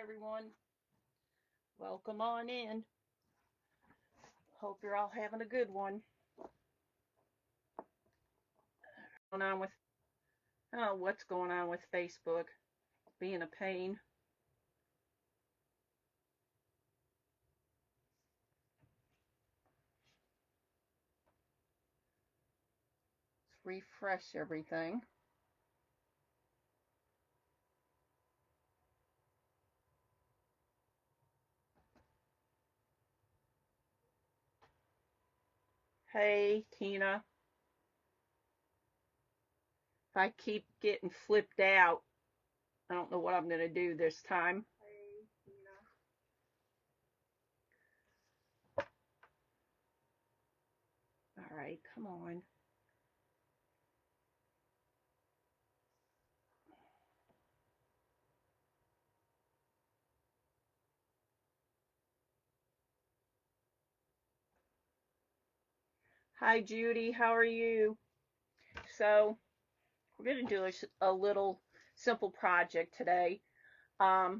everyone. Welcome on in. Hope you're all having a good one. Going on with what's going on with Facebook? Being a pain. Let's refresh everything. Hey, Tina. If I keep getting flipped out, I don't know what I'm going to do this time. Hey, Tina. All right, come on. Hi, Judy. How are you? So, we're going to do a little simple project today. I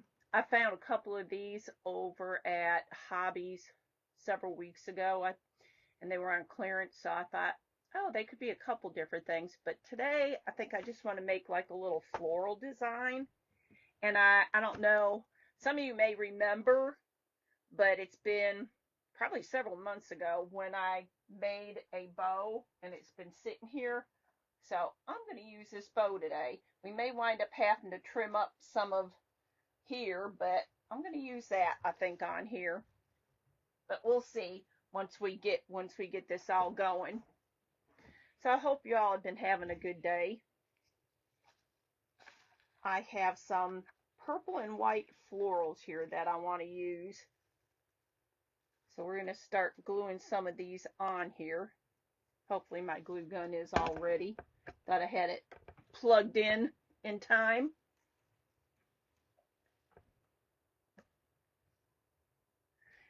found a couple of these over at Hobbies several weeks ago, and they were on clearance, so I thought, oh, they could be a couple different things. But today, I think I just want to make like a little floral design. And I don't know, some of you may remember, but it's been probably several months ago when I made a bow, and it's been sitting here. So I'm going to use this bow today. We may wind up having to trim up some of here, but I'm going to use that, I think, on here. But we'll see once we get this all going. So I hope you all have been having a good day. I have some purple and white florals here that I want to use. So we're going to start gluing some of these on here. Hopefully my glue gun is all ready. Thought I had it plugged in time.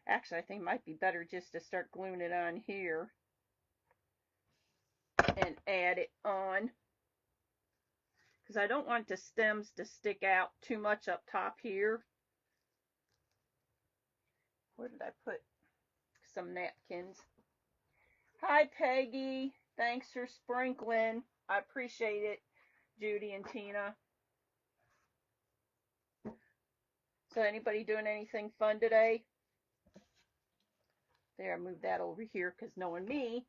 Actually, I think it might be better just to start gluing it on here and add it on, because I don't want the stems to stick out too much up top here. Where did I put some napkins? Hi, Peggy. Thanks for sprinkling. I appreciate it, Judy and Tina. So anybody doing anything fun today? There, I moved that over here because knowing me,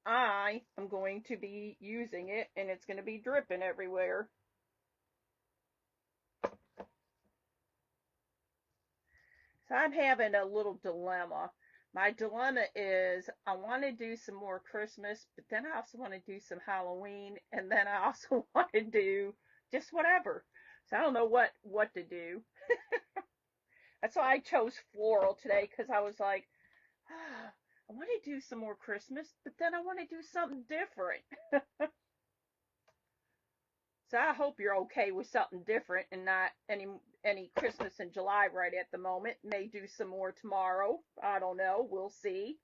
I am going to be using it and it's going to be dripping everywhere. So I'm having a little dilemma. My dilemma is I want to do some more Christmas, but then I also want to do some Halloween, and then I also want to do just whatever. So I don't know what to do. That's why I chose floral today, because I was like, ah, I want to do some more Christmas, but then I want to do something different. So I hope you're okay with something different and not any Christmas in July right at the moment. May do some more tomorrow. I don't know. We'll see.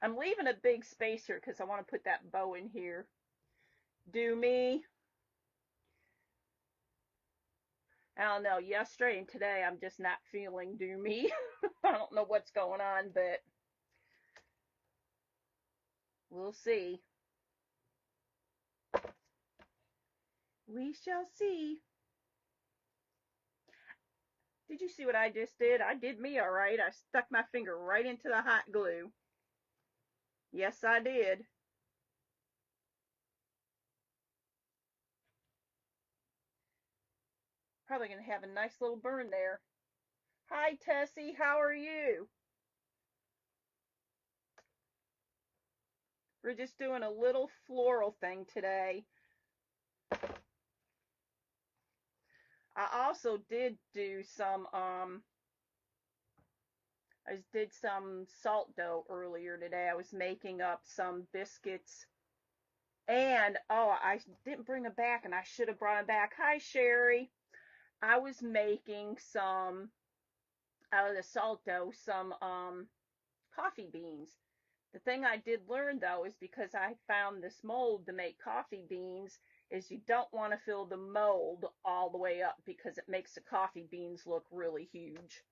I'm leaving a big space here because I want to put that bow in here. Do me. I don't know. Yesterday and today I'm just not feeling do me. I don't know what's going on, but we'll see. We shall see. Did you see what I just did? I did me all right. I stuck my finger right into the hot glue. Yes, I did. Probably going to have a nice little burn there. Hi, Tessie. How are you? We're just doing a little floral thing today. I also did do some I did some salt dough earlier today. I was making up some biscuits. And oh, I didn't bring them back, and I should have brought them back. Hi, Sherry. I was making some out of the salt dough, some coffee beans. The thing I did learn though is because I found this mold to make coffee beans is you don't want to fill the mold all the way up because it makes the coffee beans look really huge.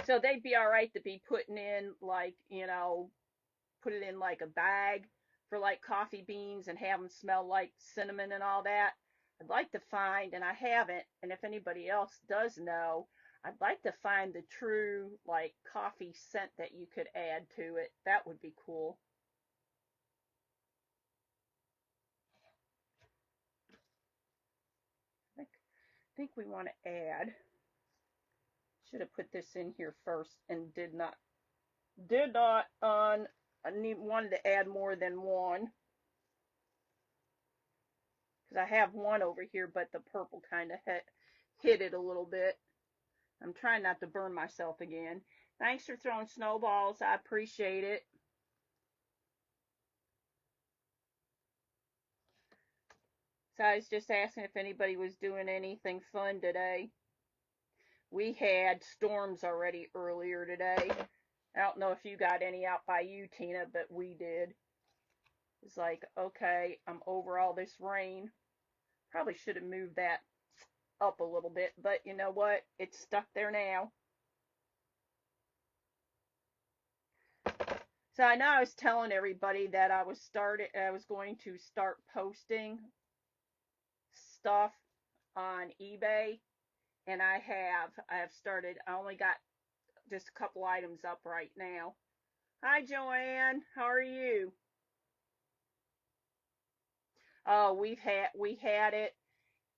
So they'd be all right to be putting in like, put it in like a bag for like coffee beans and have them smell like cinnamon and all that. I'd like to find, and I haven't, and if anybody else does know, I'd like to find the true like coffee scent that you could add to it. That would be cool. I think we want to add. Should have put this in here first and did not. Did not on. Wanted to add more than one because I have one over here, but the purple kind of hit it a little bit. I'm trying not to burn myself again. Thanks for throwing snowballs. I appreciate it. So I was just asking if anybody was doing anything fun today. We had storms already earlier today. I don't know if you got any out by you, Tina, but we did. It's like, okay, I'm over all this rain. Probably should have moved that up a little bit, but you know what? It's stuck there now. So I know I was telling everybody that I was going to start posting stuff on eBay, and I have started. I only got just a couple items up right now. Hi Joanne, how are you? Oh, we had it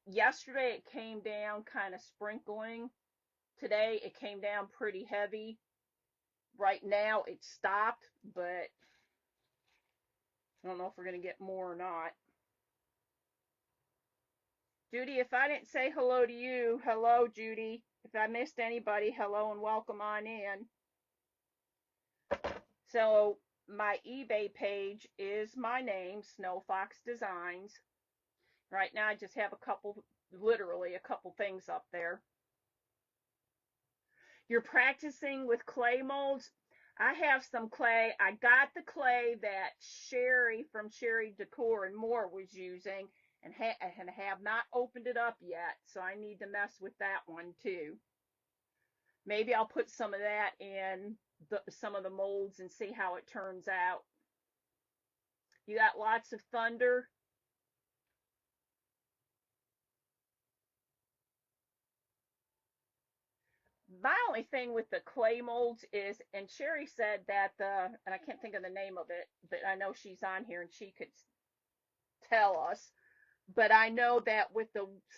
yesterday. It came down kind of sprinkling. Today it came down pretty heavy. Right now it stopped, but I don't know if we're going to get more or not. Judy, if I didn't say hello to you, hello, Judy. If I missed anybody, hello and welcome on in. So, my eBay page is my name, Snow Fox Designs. Right now, I just have literally a couple things up there. You're practicing with clay molds. I have some clay. I got the clay that Sherry from Sherry Decor and More was using, and have not opened it up yet, so I need to mess with that one too. Maybe I'll put some of that in some of the molds and see how it turns out. You got lots of thunder. My only thing with the clay molds is, and Sherry said that and I can't think of the name of it, but I know she's on here and she could tell us. But I know that with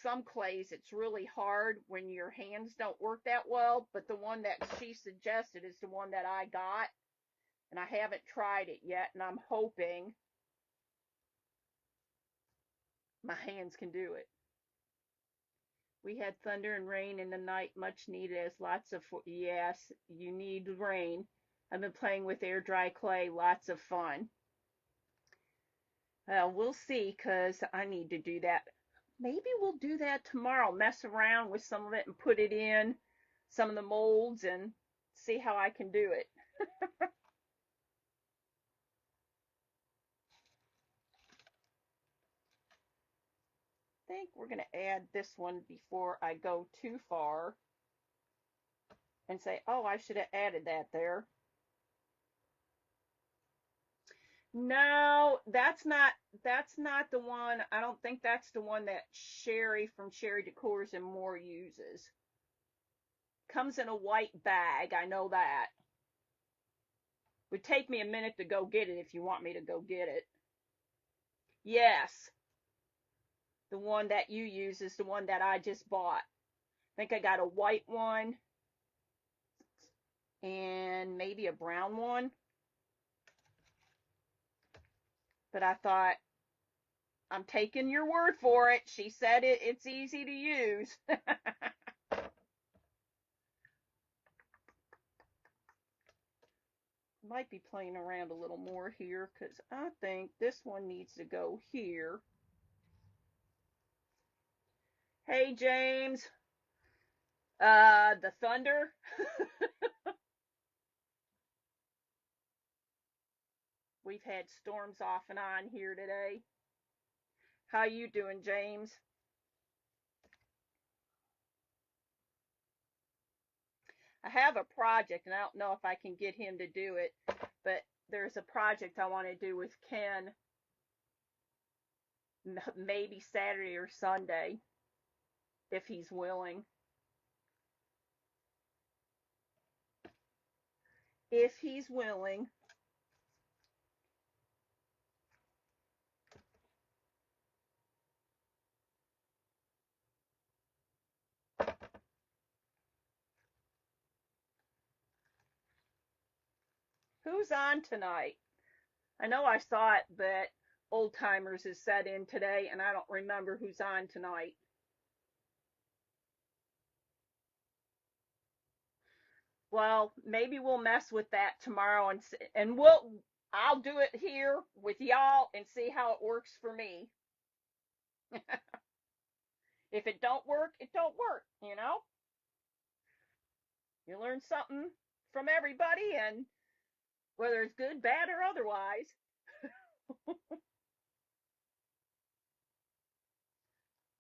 some clays, it's really hard when your hands don't work that well. But the one that she suggested is the one that I got, and I haven't tried it yet, and I'm hoping my hands can do it. We had thunder and rain in the night, much needed as lots of, yes, you need rain. I've been playing with air dry clay, lots of fun. We'll see, because I need to do that. Maybe we'll do that tomorrow, mess around with some of it and put it in some of the molds and see how I can do it. I think we're going to add this one before I go too far and say, oh, I should have added that there. No, that's not the one. I don't think that's the one that Sherry from Sherry Decors and More uses. Comes in a white bag, I know that. Would take me a minute to go get it if you want me to go get it. Yes, the one that you use is the one that I just bought. I think I got a white one and maybe a brown one. But I thought, I'm taking your word for it. She said it's easy to use. Might be playing around a little more here because I think this one needs to go here. Hey, James. The thunder. We've had storms off and on here today. How you doing, James? I have a project, and I don't know if I can get him to do it, but there's a project I want to do with Ken, maybe Saturday or Sunday, if he's willing. If he's willing. Who's on tonight? I know I saw it, but Old Timers is set in today, and I don't remember who's on tonight. Well, maybe we'll mess with that tomorrow, and I'll do it here with y'all and see how it works for me. If it don't work, it don't work, you know? You learn something from everybody, and whether it's good, bad, or otherwise.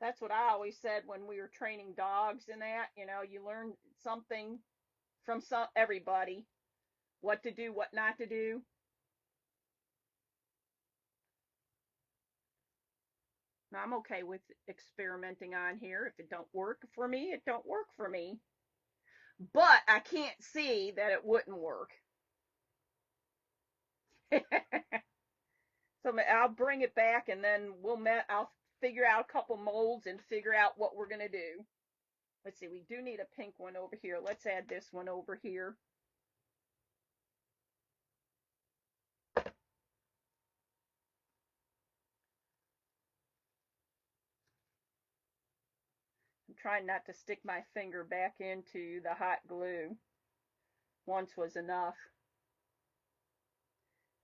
That's what I always said when we were training dogs and that, you learn something from everybody, what to do, what not to do. I'm okay with experimenting on here. If it don't work for me, it don't work for me. But I can't see that it wouldn't work. So I'll bring it back, and then I'll figure out a couple molds and figure out what we're gonna do. Let's see, we do need a pink one over here. Let's add this one over here. I'm trying not to stick my finger back into the hot glue. Once was enough.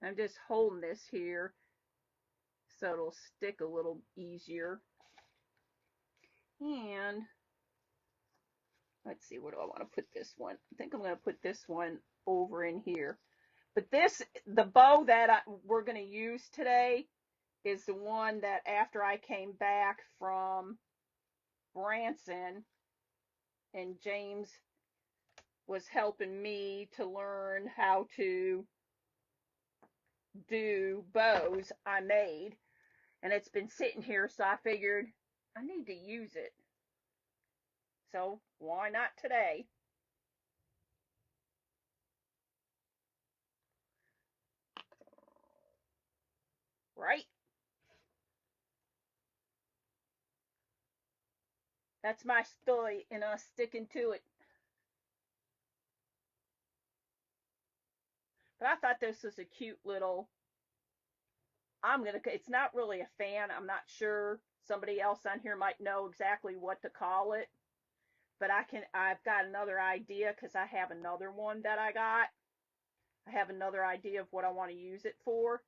I'm just holding this here so it'll stick a little easier. And let's see, where do I want to put this one? I think I'm going to put this one over in here. But the bow that we're going to use today is the one that after I came back from Branson and James was helping me to learn how to do bows, I made. And it's been sitting here, so I figured I need to use it. So why not today? Right? That's my story and us sticking to it. But I thought this was a cute little. It's not really a fan. I'm not sure. Somebody else on here might know exactly what to call it. But I've got another idea because I have another one that I got. I have another idea of what I want to use it for.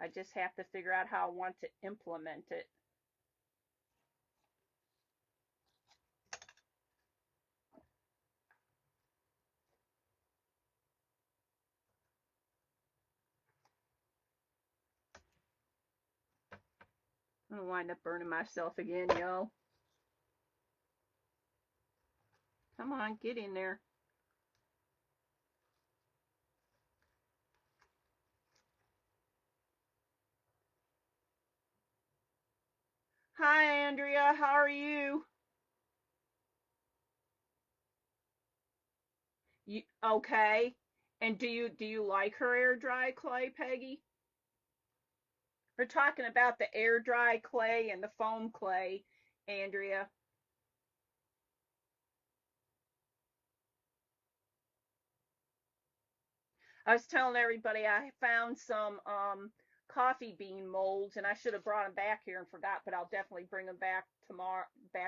I just have to figure out how I want to implement it. I'm gonna wind up burning myself again, yo. Come on, get in there. Hi, Andrea. How are you? Okay? And do you like her air dry clay, Peggy? We're talking about the air dry clay and the foam clay, Andrea. I was telling everybody I found some coffee bean molds, and I should have brought them back here and forgot, but I'll definitely bring them back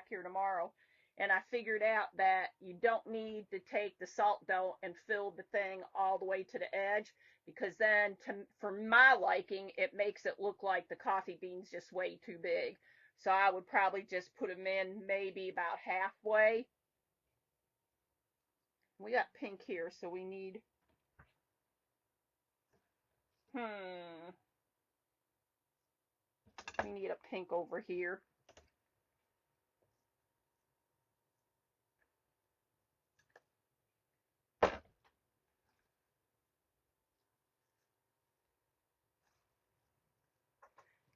here tomorrow. And I figured out that you don't need to take the salt dough and fill the thing all the way to the edge, because then, for my liking, it makes it look like the coffee beans just way too big. So I would probably just put them in maybe about halfway. We got pink here, so we need Hmm. We need a pink over here.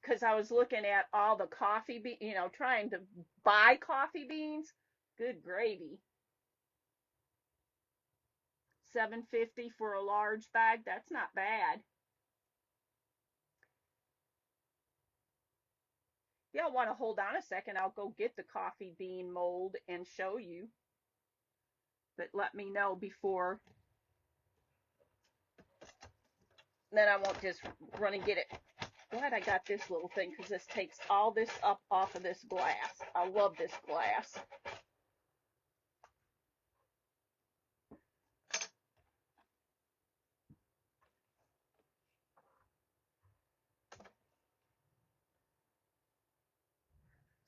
Because I was looking at all the coffee bean, trying to buy coffee beans. Good gravy. 7.50 for a large bag. That's not bad. Yeah, I want to hold on a second. I'll go get the coffee bean mold and show you. But let me know before. Then I won't just run and get it. Glad I got this little thing because this takes all this up off of this glass. I love this glass.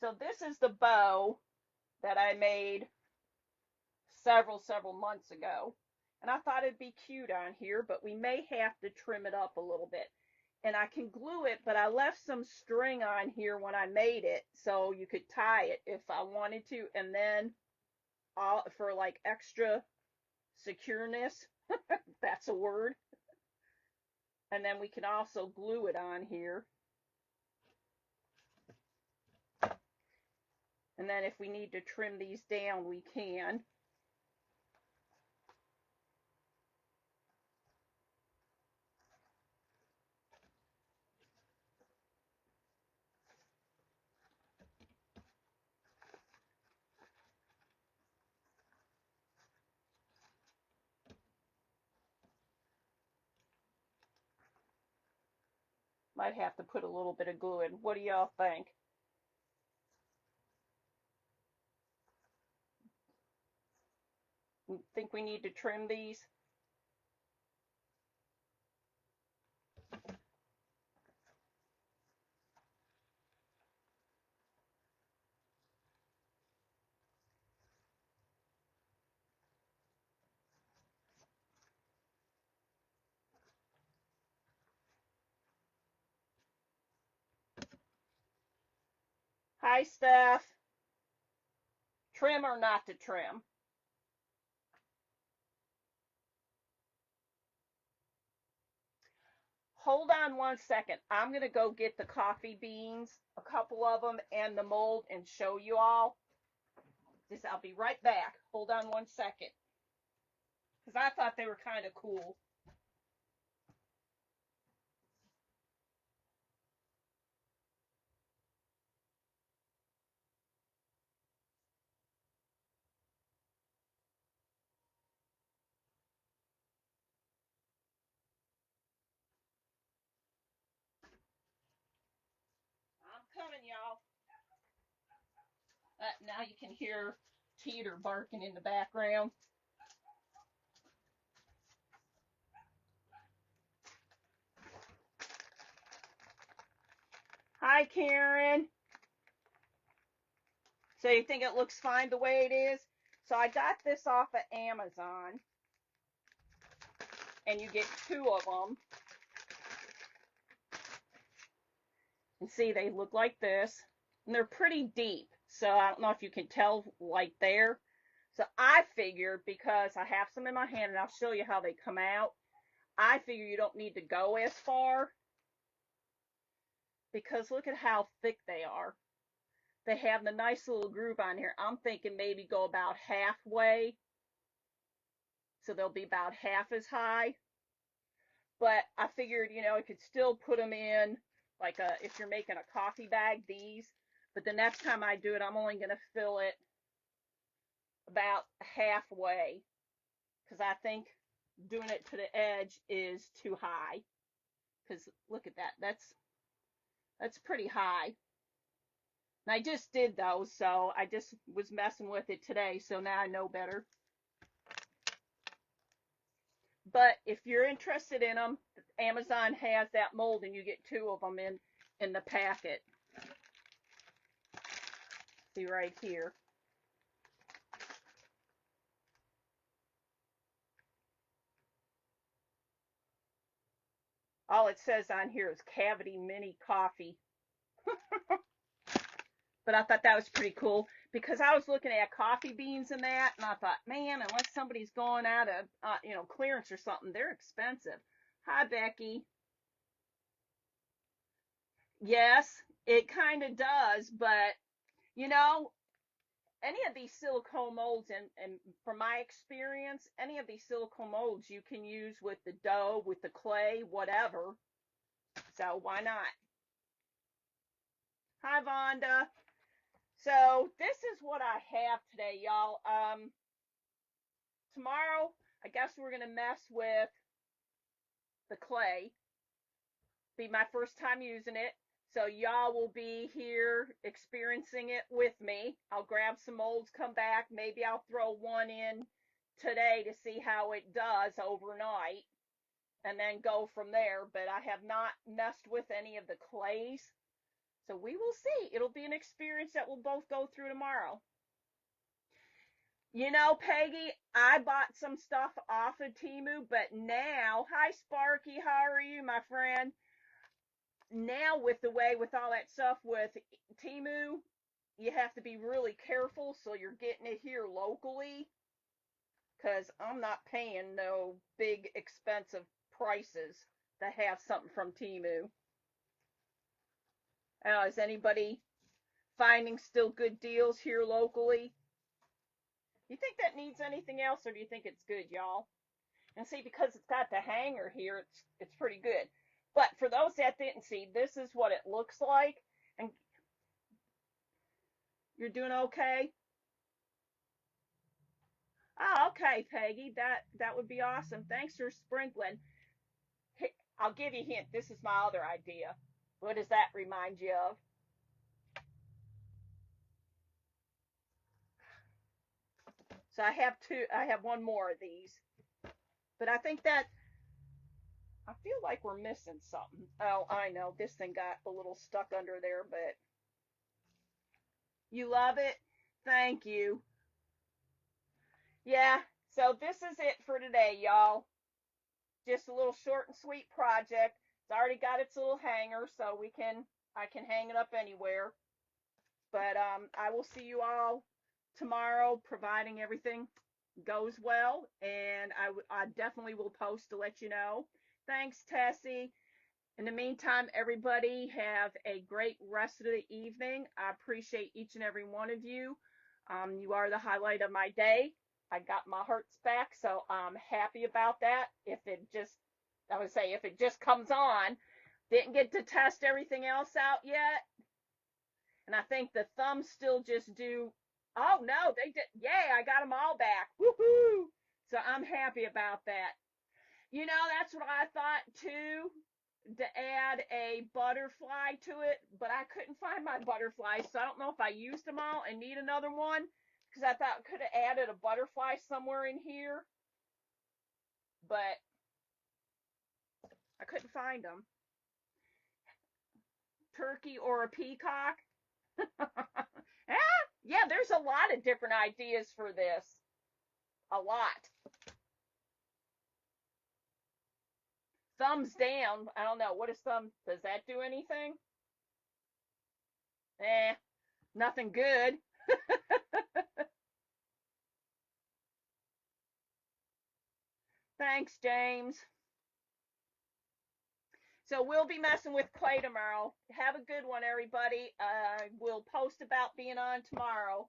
So this is the bow that I made several months ago. And I thought it'd be cute on here, but we may have to trim it up a little bit. And I can glue it, but I left some string on here when I made it so you could tie it if I wanted to. And then for like extra secureness, that's a word. And then we can also glue it on here. And then if we need to trim these down, we can. Might have to put a little bit of glue in. What do y'all think? Think we need to trim these? Hi, Steph. Trim or not to trim? Hold on one second. I'm going to go get the coffee beans, a couple of them, and the mold and show you all. I'll be right back. Hold on one second. Because I thought they were kind of cool. I'm coming, y'all. Now you can hear Teeter barking in the background. Hi, Karen. So you think it looks fine the way it is? So I got this off of Amazon. And you get two of them. And see, they look like this. And they're pretty deep. So I don't know if you can tell like there. So I figured because I have some in my hand and I'll show you how they come out. I figure you don't need to go as far because look at how thick they are. They have the nice little groove on here. I'm thinking maybe go about halfway. So they'll be about half as high. But I figured, you could still put them in like if you're making a coffee bag, these. But the next time I do it, I'm only going to fill it about halfway because I think doing it to the edge is too high. Because look at that. That's pretty high. And I just did those, so I just was messing with it today, so now I know better. But if you're interested in them, Amazon has that mold and you get two of them in the packet. See right here. All it says on here is Cavity Mini Coffee. But I thought that was pretty cool because I was looking at coffee beans and that, and I thought, man, unless somebody's going out of clearance or something, they're expensive. Hi, Becky. Yes, it kind of does, but you know, any of these silicone molds, and from my experience, any of these silicone molds you can use with the dough, with the clay, whatever. So why not? Hi, Vonda. So this is what I have today, y'all. Tomorrow, I guess we're gonna mess with the clay. Be my first time using it. So y'all will be here experiencing it with me. I'll grab some molds, come back. Maybe I'll throw one in today to see how it does overnight and then go from there. But I have not messed with any of the clays. So we will see. It'll be an experience that we'll both go through tomorrow. You know, Peggy, I bought some stuff off of Temu, but now, hi Sparky, how are you, my friend? Now with the way with all that stuff with Temu, you have to be really careful so you're getting it here locally because I'm not paying no big expensive prices to have something from Temu. Is anybody finding still good deals here locally? You think that needs anything else, or do you think it's good, y'all? And see, because it's got the hanger here, it's pretty good. But for those that didn't see, this is what it looks like. And you're doing okay? Oh, okay, Peggy. That would be awesome. Thanks for sprinkling. I'll give you a hint. This is my other idea. What does that remind you of? So I have two. I have one more of these. But I think that I feel like we're missing something. Oh, I know. This thing got a little stuck under there, but you love it? Thank you. Yeah, so this is it for today, y'all. Just a little short and sweet project. It's already got its little hanger, so I can hang it up anywhere. But I will see you all tomorrow, providing everything goes well, and I definitely will post to let you know. Thanks, Tessie. In the meantime, everybody have a great rest of the evening. I appreciate each and every one of you. You are the highlight of my day. I got my hearts back, so I'm happy about that. I would say, if it just comes on, didn't get to test everything else out yet. And I think the thumbs still just do. Oh no, they did. Yay, I got them all back. Woohoo! So I'm happy about that. You know, that's what I thought too, to add a butterfly to it, but I couldn't find my butterflies, so I don't know if I used them all and need another one, because I thought I could have added a butterfly somewhere in here, but I couldn't find them. Turkey or a peacock? Yeah, there's a lot of different ideas for this. A lot. Thumbs down. I don't know. What is does that do anything? Nothing good. Thanks, James. So we'll be messing with clay tomorrow. Have a good one, everybody. We'll post about being on tomorrow.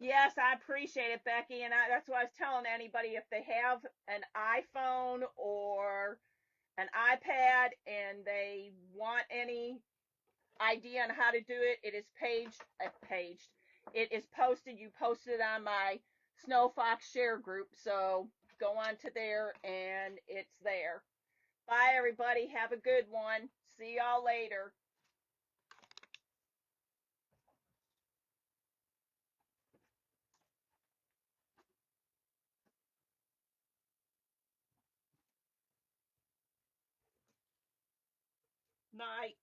Yes, I appreciate it, Becky, and that's what I was telling anybody. If they have an iPhone or an iPad and they want any idea on how to do it, it is paged. It is posted. You posted it on my Snow Fox share group, so go on to there and it's there. Bye, everybody. Have a good one. See y'all later. Night.